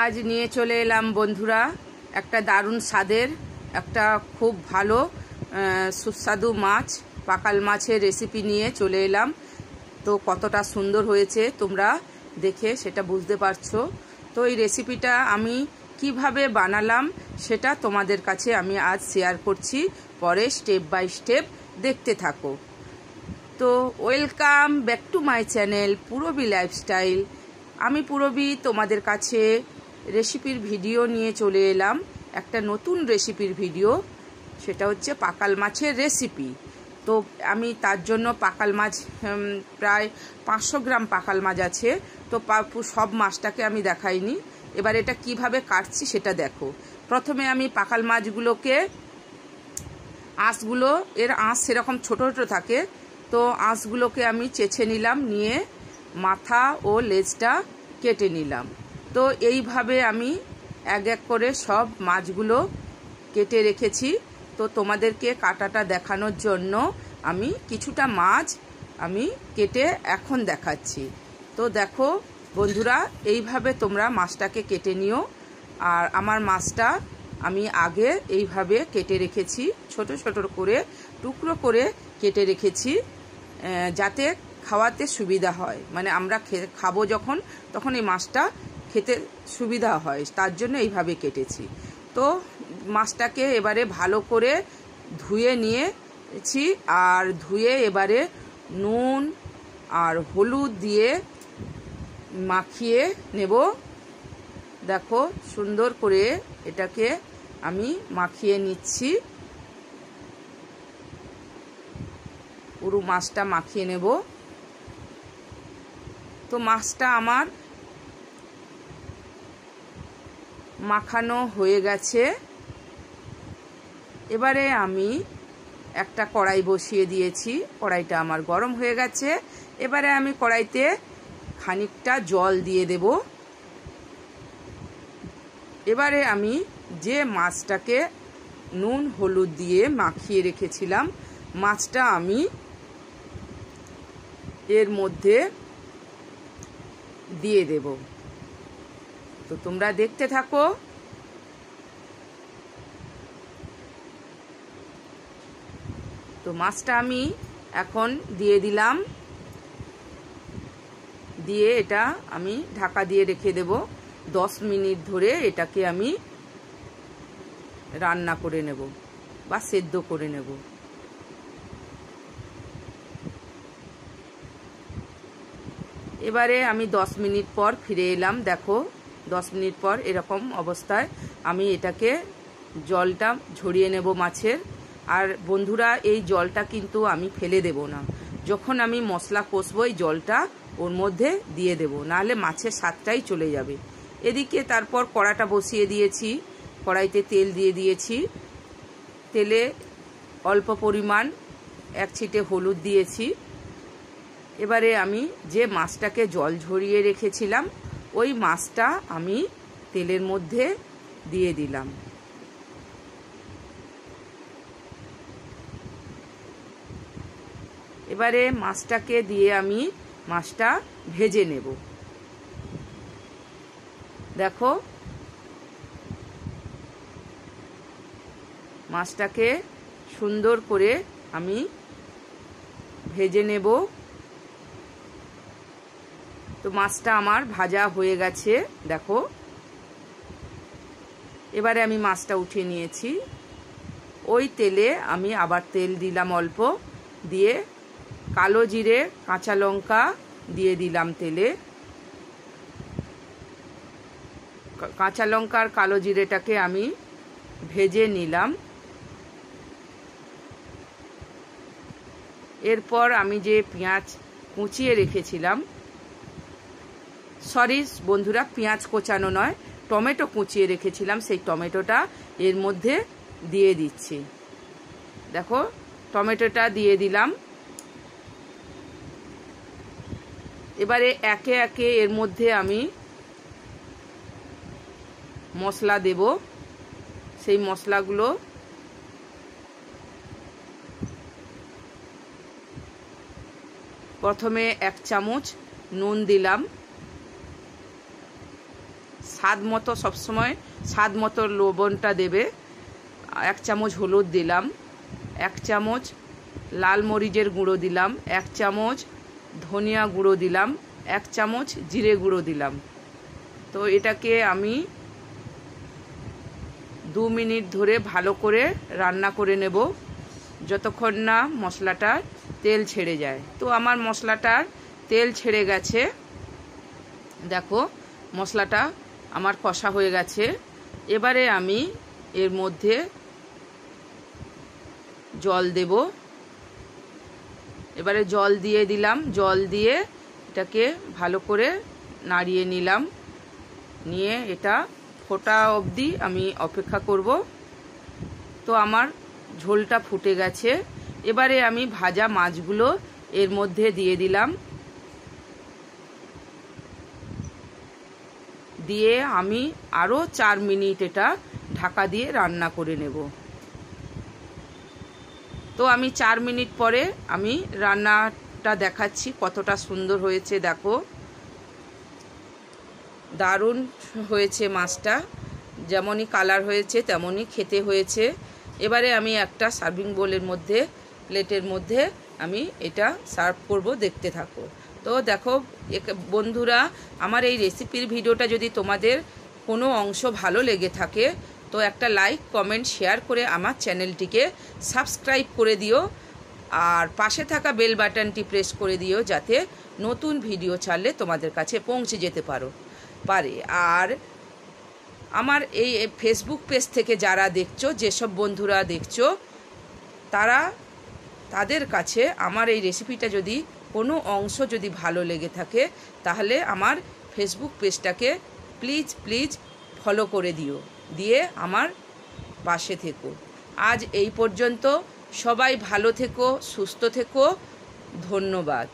আজ নিয়ে চলে এলাম বন্ধুরা একটা দারুণ স্বাদের একটা খুব ভালো সুস্বাদু মাছ পাকাল মাছের রেসিপি নিয়ে চলে এলাম। তো কতটা সুন্দর হয়েছে তোমরা দেখে সেটা বুঝতে পারছো। তো এই রেসিপিটা আমি কিভাবে বানালাম সেটা তোমাদের কাছে আমি আজ শেয়ার করছি, পরে স্টেপ বাই স্টেপ দেখতে থাকো। তো welcome back to my channel Purabi lifestyle. আমি পুরবী তোমাদের কাছে রেসিপির ভিডিও নিয়ে চলে এলাম, একটা নতুন রেসিপির ভিডিও, সেটা হচ্ছে পাকাল মাছের রেসিপি। তো আমি তার জন্য পাকাল মাছ প্রায় 500 গ্রাম পাকাল মাছ আছে। তো সব মাছটাকে আমি দেখাইনি, এবার এটা কিভাবে কাটছি সেটা দেখো। প্রথমে আমি পাকাল মাছগুলোকে আঁশগুলো, এর আঁশ সেরকম ছোটো ছোটো থাকে, তো আঁশগুলোকে আমি চেঁচে নিলাম, নিয়ে মাথা ও লেজটা কেটে নিলাম। তো এইভাবে আমি এক এক করে সব মাছগুলো কেটে রেখেছি। তো তোমাদেরকে কাটাটা দেখানোর জন্য আমি কিছুটা মাছ আমি কেটে এখন দেখাচ্ছি। তো দেখো বন্ধুরা, এইভাবে তোমরা মাছটাকে কেটে নিও। আর আমার মাছটা আমি আগে এইভাবে কেটে রেখেছি, ছোট ছোট করে টুকরো করে কেটে রেখেছি, যাতে খাওয়াতে সুবিধা হয়, মানে আমরা খাবো যখন তখন এই মাছটা খেতে সুবিধা হয়, তার জন্য এইভাবে কেটেছি। তো মাছটাকে এবারে ভালো করে ধুয়ে নিয়েছি, আর ধুয়ে এবারে নুন আর হলুদ দিয়ে মাখিয়ে নেব। দেখো সুন্দর করে এটাকে আমি মাখিয়ে নিচ্ছি, পুরো মাছটা মাখিয়ে নেব। তো মাছটা আমার মাখানো হয়ে গেছে। এবারে আমি একটা কড়াই বসিয়ে দিয়েছি, কড়াইটা আমার গরম হয়ে গেছে। এবারে আমি কড়াইতে খানিকটা জল দিয়ে দেব। এবারে আমি যে মাছটাকে নুন হলুদ দিয়ে মাখিয়ে রেখেছিলাম, মাছটা আমি এর মধ্যে দিয়ে দেব। তো তোমরা দেখতে থাকো। তো মাছটা আমি এখন দিয়ে দিলাম, দিয়ে এটা আমি ঢাকা দিয়ে রেখে দেব। 10 মিনিট ধরে এটাকে আমি রান্না করে নেব বা সেদ্ধ করে নেব। এবারে আমি 10 মিনিট পর ফিরে এলাম। দেখো 10 মিনিট পর এরকম অবস্থায় আমি এটাকে জলটা ঝরিয়ে নেব মাছের। আর বন্ধুরা, এই জলটা কিন্তু আমি ফেলে দেব না, যখন আমি মশলা কষবো এই জলটা ওর মধ্যে দিয়ে দেব, নাহলে মাছের স্বাদটাই চলে যাবে। এদিকে তারপর কড়াটা বসিয়ে দিয়েছি, কড়াইতে তেল দিয়ে দিয়েছি, তেলে অল্প পরিমাণ 1 ছিটে হলুদ দিয়েছি। এবারে আমি যে মাছটাকে জল ঝরিয়ে রেখেছিলাম ওই মাছটা আমি তেলের মধ্যে দিয়ে দিলাম। এবারে মাছটাকে দিয়ে আমি মাছটা ভেজে নেব। দেখো মাছটাকে সুন্দর করে আমি ভেজে নেব। তো মাছটা আমার ভাজা হয়ে গেছে, দেখো। এবারে আমি মাছটা উঠিয়ে নিয়েছি। ওই তেলে আমি আবার তেল দিলাম অল্প, দিয়ে কালো জিরে কাঁচা লঙ্কা দিয়ে দিলাম তেলে। কাঁচা লঙ্কা আর কালো জিরেটাকে আমি ভেজে নিলাম। এরপর আমি যে পেঁয়াজ কুচিয়ে রেখেছিলাম, সরি বন্ধুরা, পেঁয়াজ কোচানো নয়, টমেটো কুচিয়ে রেখেছিলাম, সেই টমেটোটা এর মধ্যে দিয়ে দিচ্ছি। দেখো টমেটোটা দিয়ে দিলাম। এবারে একে একে এর মধ্যে আমি মশলা দেব। সেই মশলাগুলো প্রথমে 1 চামচ নুন দিলাম, স্বাদ মতো, সবসময় স্বাদ মতো লবণটা দেবে। 1 চামচ হলুদ দিলাম, 1 চামচ লাল মরিচের গুঁড়ো দিলাম, 1 চামচ ধনিয়া গুঁড়ো দিলাম, 1 চামচ জিরে গুঁড়ো দিলাম। তো এটাকে আমি 2 মিনিট ধরে ভালো করে রান্না করে নেব, যতক্ষণ না মশলাটার তেল ছেড়ে যায়। তো আমার মশলাটার তেল ছেড়ে গেছে, দেখো মশলাটা আমার কষা হয়ে গেছে। এবারে আমি এর মধ্যে জল দেব। এবারে জল দিয়ে দিলাম, জল দিয়ে এটাকে ভালো করে নাড়িয়ে নিলাম, নিয়ে এটা ফোটা অবধি আমি অপেক্ষা করব। তো আমার ঝোলটা ফুটে গেছে। এবারে আমি ভাজা মাছগুলো এর মধ্যে দিয়ে দিলাম, দিয়ে আমি আরও 4 মিনিট এটা ঢাকা দিয়ে রান্না করে নেব। তো আমি 4 মিনিট পরে আমি রান্নাটা দেখাচ্ছি কতটা সুন্দর হয়েছে। দেখো দারুণ হয়েছে মাছটা, যেমনই কালার হয়েছে তেমনই খেতে হয়েছে। এবারে আমি একটা সার্ভিং বোলের মধ্যে, প্লেটের মধ্যে আমি এটা সার্ভ করব, দেখতে থাকো। তো দেখো বন্ধুরা, আমার এই রেসিপির ভিডিওটা যদি তোমাদের কোনো অংশ ভালো লেগে থাকে তো একটা লাইক, কমেন্ট, শেয়ার করে আমার চ্যানেলটিকে সাবস্ক্রাইব করে দিও, আর পাশে থাকা বেল বাটনটি প্রেস করে দিও, যাতে নতুন ভিডিও ছাড়লে তোমাদের কাছে পৌঁছে যেতে পারে। আর আমার এই ফেসবুক পেজ থেকে যারা দেখছো, যেসব বন্ধুরা দেখছো, তাদের কাছে আমার এই রেসিপিটা যদি কোনো অংশ যদি ভালো লেগে থাকে তাহলে আমার ফেসবুক পেজটাকে প্লিজ ফলো করে দিও, দিয়ে আমার পাশে থেকো। আজ এই পর্যন্ত, সবাই ভালো থেকো, সুস্থ থেকো, ধন্যবাদ।